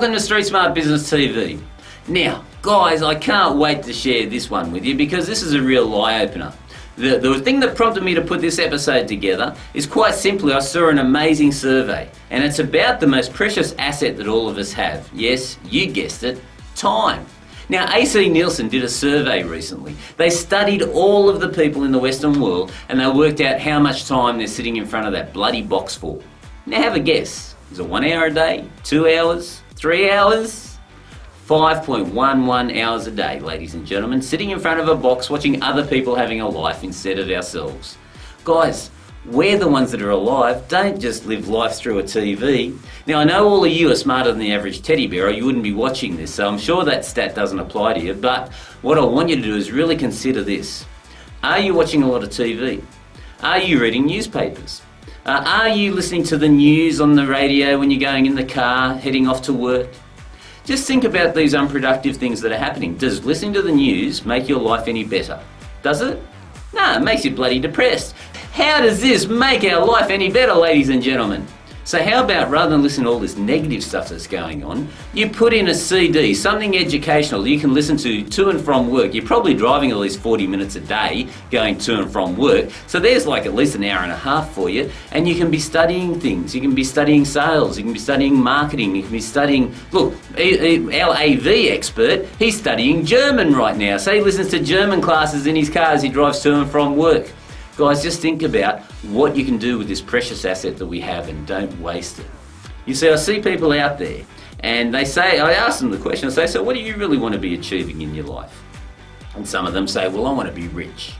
welcome to Streetsmart Business TV. Now, guys, I can't wait to share this one with you because this is a real eye-opener. The thing that prompted me to put this episode together is quite simply I saw an amazing survey, and it's about the most precious asset that all of us have. Yes, you guessed it, time. Now, AC Nielsen did a survey recently. They studied all of the people in the Western world and they worked out how much time they're sitting in front of that bloody box for. Now have a guess. Is it 1 hour a day? 2 hours? 3 hours? 5.11 hours a day, ladies and gentlemen, sitting in front of a box watching other people having a life instead of ourselves. Guys, we're the ones that are alive. Don't just live life through a TV. Now, I know all of you are smarter than the average teddy bear or you wouldn't be watching this, so I'm sure that stat doesn't apply to you, but what I want you to do is really consider this. Are you watching a lot of TV? Are you reading newspapers? Are you listening to the news on the radio when you're going in the car, heading off to work? Just think about these unproductive things that are happening. Does listening to the news make your life any better? Does it? No, it makes you bloody depressed. How does this make our life any better, ladies and gentlemen? So how about, rather than listen to all this negative stuff that's going on, you put in a CD, something educational that you can listen to and from work. You're probably driving at least 40 minutes a day going to and from work, so there's like at least an hour and a half for you, and you can be studying things. You can be studying sales, you can be studying marketing, you can be studying, look, our AV expert, he's studying German right now, so he listens to German classes in his car as he drives to and from work. Guys, just think about what you can do with this precious asset that we have and don't waste it. You see, I see people out there and they say, I ask them the question, I say, so what do you really want to be achieving in your life? And some of them say, well, I want to be rich.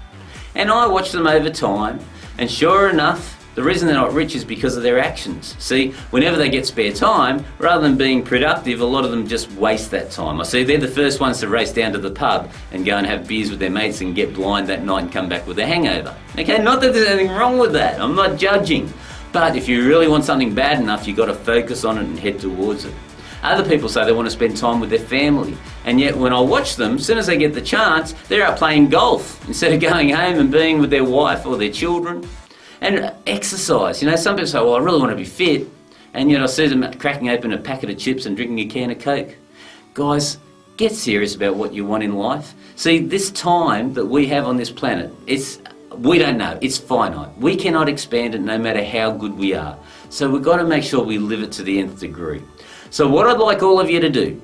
And I watch them over time, and sure enough, the reason they're not rich is because of their actions. See, whenever they get spare time, rather than being productive, a lot of them just waste that time. I see they're the first ones to race down to the pub and go and have beers with their mates and get blind that night and come back with a hangover. Okay, not that there's anything wrong with that, I'm not judging. But if you really want something bad enough, you've got to focus on it and head towards it. Other people say they want to spend time with their family, and yet when I watch them, as soon as they get the chance, they're out playing golf instead of going home and being with their wife or their children. And exercise, you know, some people say, well, I really want to be fit, and yet I see them cracking open a packet of chips and drinking a can of Coke. Guys, get serious about what you want in life. See, this time that we have on this planet, we don't know, it's finite. We cannot expand it no matter how good we are. So we've got to make sure we live it to the nth degree. So what I'd like all of you to do,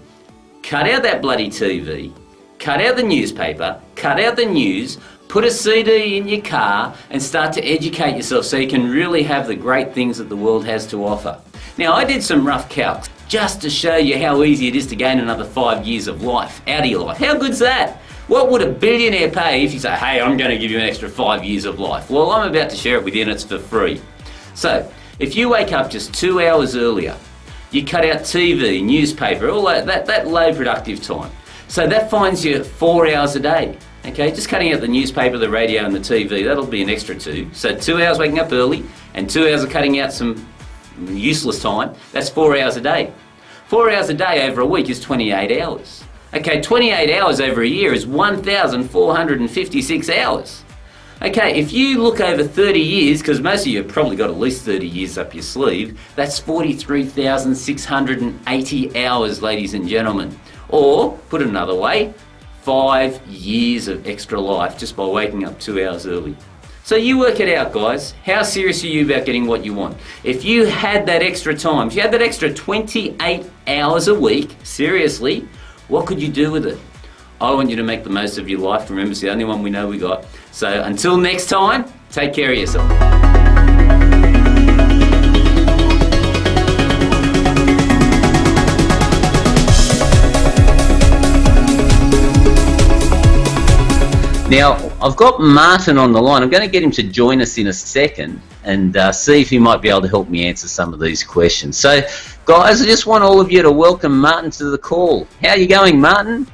cut out that bloody TV, cut out the newspaper, cut out the news, put a CD in your car and start to educate yourself so you can really have the great things that the world has to offer. Now, I did some rough calcs just to show you how easy it is to gain another 5 years of life out of your life. How good's that? What would a billionaire pay if you say, hey, I'm going to give you an extra 5 years of life? Well, I'm about to share it with you and it's for free. So, if you wake up just 2 hours earlier, you cut out TV, newspaper, all that low productive time. So that finds you 4 hours a day. Okay, just cutting out the newspaper, the radio and the TV, that'll be an extra 2. So 2 hours waking up early and 2 hours of cutting out some useless time, that's 4 hours a day. 4 hours a day over a week is 28 hours. Okay, 28 hours over a year is 1,456 hours. Okay, if you look over 30 years, because most of you have probably got at least 30 years up your sleeve, that's 43,680 hours, ladies and gentlemen. Or, put it another way, 5 years of extra life just by waking up 2 hours early. So you work it out, guys. How serious are you about getting what you want? If you had that extra time, if you had that extra 28 hours a week, seriously, what could you do with it? I want you to make the most of your life. Remember, it's the only one we know we got. So until next time, take care of yourself. Now, I've got Martin on the line. I'm going to get him to join us in a second and see if he might be able to help me answer some of these questions. So, guys, I just want all of you to welcome Martin to the call. How are you going, Martin?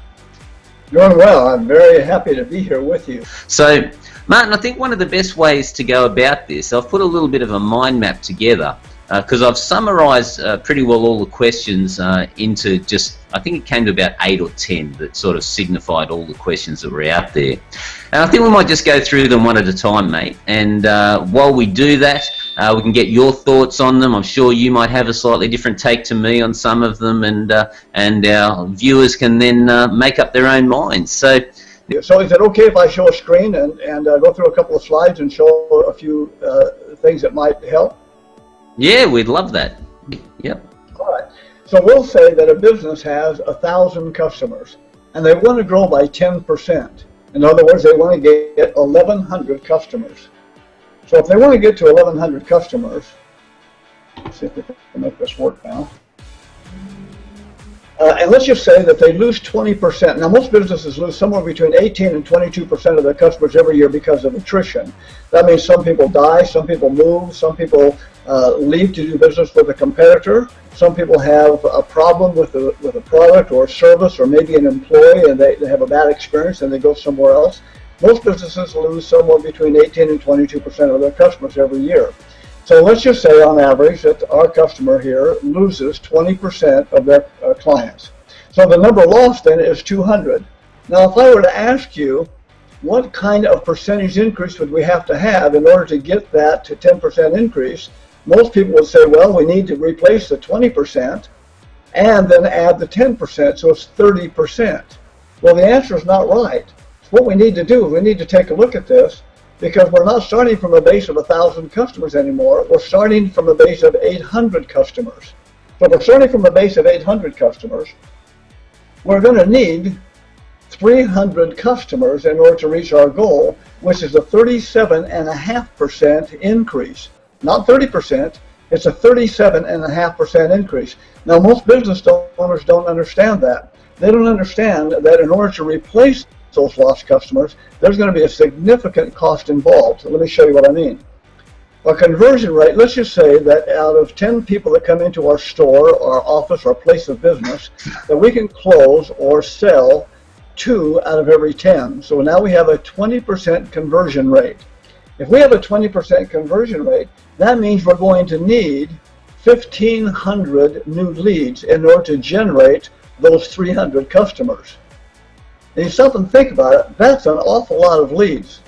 Doing well. I'm very happy to be here with you. So, Martin, I think one of the best ways to go about this, I've put a little bit of a mind map together because I've summarised pretty well all the questions into just, I think it came to about 8 or 10 that sort of signified all the questions that were out there. And I think we might just go through them one at a time, mate. And while we do that, We can get your thoughts on them. I'm sure you might have a slightly different take to me on some of them, and our viewers can then make up their own minds. So is it okay if I show a screen and go through a couple of slides and show a few things that might help? Yeah, we'd love that. Yep. All right. So we'll say that a business has 1,000 customers, and they want to grow by 10%. In other words, they want to get 1,100 customers. So if they want to get to 1,100 customers, let's see if we can make this work now. And let's just say that they lose 20%. Now, most businesses lose somewhere between 18 and 22% of their customers every year because of attrition. That means some people die, some people move, some people leave to do business with a competitor. Some people have a problem with a product or a service, or maybe an employee, and they have a bad experience and they go somewhere else. Most businesses lose somewhere between 18 and 22% of their customers every year. So let's just say on average that our customer here loses 20% of their clients. So the number lost then is 200. Now if I were to ask you what kind of percentage increase would we have to have in order to get that to 10% increase, most people would say, well, we need to replace the 20% and then add the 10%, so it's 30%. Well, the answer is not right. So what we need to do is we need to take a look at this, because we're not starting from a base of 1,000 customers anymore. We're starting from a base of 800 customers. So if we're starting from a base of 800 customers, we're going to need 300 customers in order to reach our goal, which is a 37.5% increase. Not 30%, it's a 37.5% increase. Now, most business owners don't understand that. They don't understand that in order to replace those lost customers, there's going to be a significant cost involved. So let me show you what I mean. Our conversion rate, let's just say that out of 10 people that come into our store, our office, our place of business, that we can close or sell 2 out of every 10. So now we have a 20% conversion rate. If we have a 20% conversion rate, that means we're going to need 1,500 new leads in order to generate those 300 customers. And you stop and think about it, that's an awful lot of leads.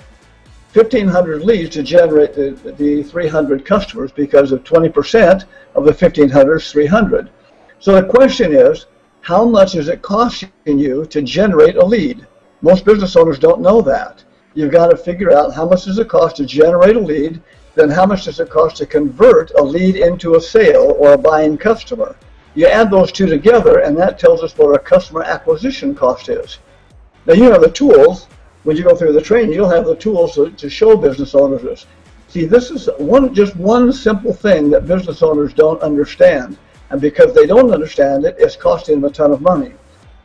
1,500 leads to generate the 300 customers, because of 20% of the 1,500 is 300. So the question is, how much is it costing you to generate a lead? Most business owners don't know that. You've got to figure out how much does it cost to generate a lead, then how much does it cost to convert a lead into a sale or a buying customer. You add those two together, and that tells us what our customer acquisition cost is. Now, you have the tools. When you go through the training, you'll have the tools to show business owners this. See, this is just one simple thing that business owners don't understand. And because they don't understand it, it's costing them a ton of money.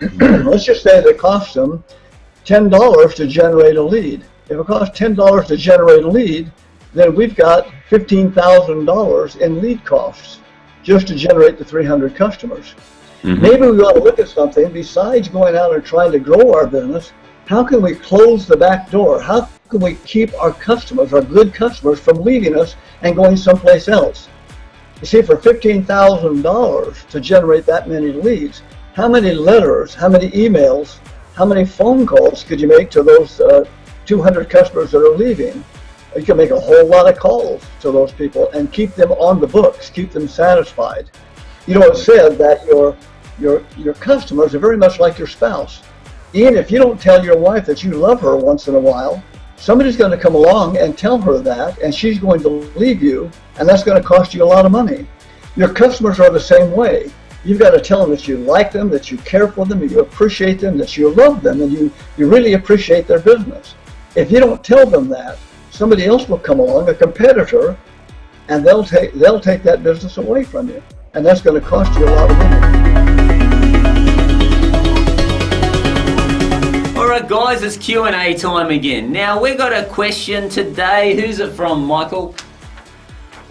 Let's just say that it costs them $10 to generate a lead. If it costs $10 to generate a lead, then we've got $15,000 in lead costs just to generate the 300 customers. Maybe we ought to look at something besides going out and trying to grow our business. How can we close the back door? How can we keep our customers, our good customers, from leaving us and going someplace else? You see, for $15,000 to generate that many leads, how many letters, how many emails, how many phone calls could you make to those 200 customers that are leaving? You can make a whole lot of calls to those people and keep them on the books, keep them satisfied. You know, it's said that your customers are very much like your spouse. Even if you don't tell your wife that you love her once in a while, somebody's going to come along and tell her that, and she's going to leave you, and that's going to cost you a lot of money. Your customers are the same way. You've got to tell them that you like them, that you care for them, that you appreciate them, that you love them, and you really appreciate their business. If you don't tell them that, somebody else will come along, a competitor, and they'll take that business away from you, and that's going to cost you a lot of money. Alright guys, it's Q&A time again. Now we've got a question today. Who's it from, Michael?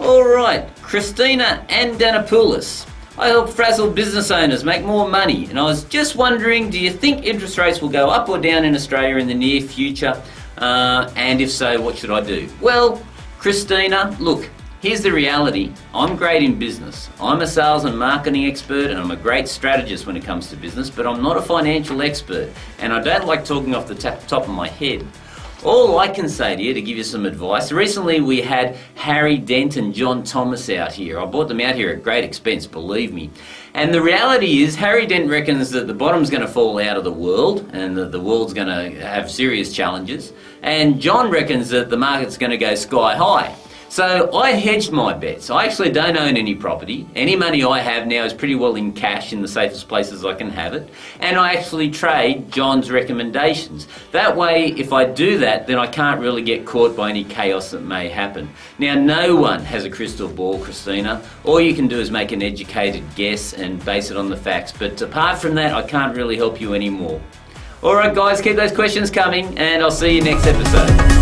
Alright, Christina Andonopolous. I help frazzle business owners make more money, and I was just wondering, do you think interest rates will go up or down in Australia in the near future? And if so, what should I do? Well, Christina, look, here's the reality. I'm great in business. I'm a sales and marketing expert, and I'm a great strategist when it comes to business, but I'm not a financial expert, and I don't like talking off the top of my head. All I can say to you, to give you some advice, recently we had Harry Dent and John Thomas out here. I bought them out here at great expense, believe me. And the reality is, Harry Dent reckons that the bottom's going to fall out of the world and that the world's going to have serious challenges. And John reckons that the market's going to go sky high. So I hedged my bets. I actually don't own any property. Any money I have now is pretty well in cash in the safest places I can have it. And I actually trade John's recommendations. That way, if I do that, then I can't really get caught by any chaos that may happen. Now, no one has a crystal ball, Christina. All you can do is make an educated guess and base it on the facts. But apart from that, I can't really help you anymore. Alright guys, keep those questions coming and I'll see you next episode.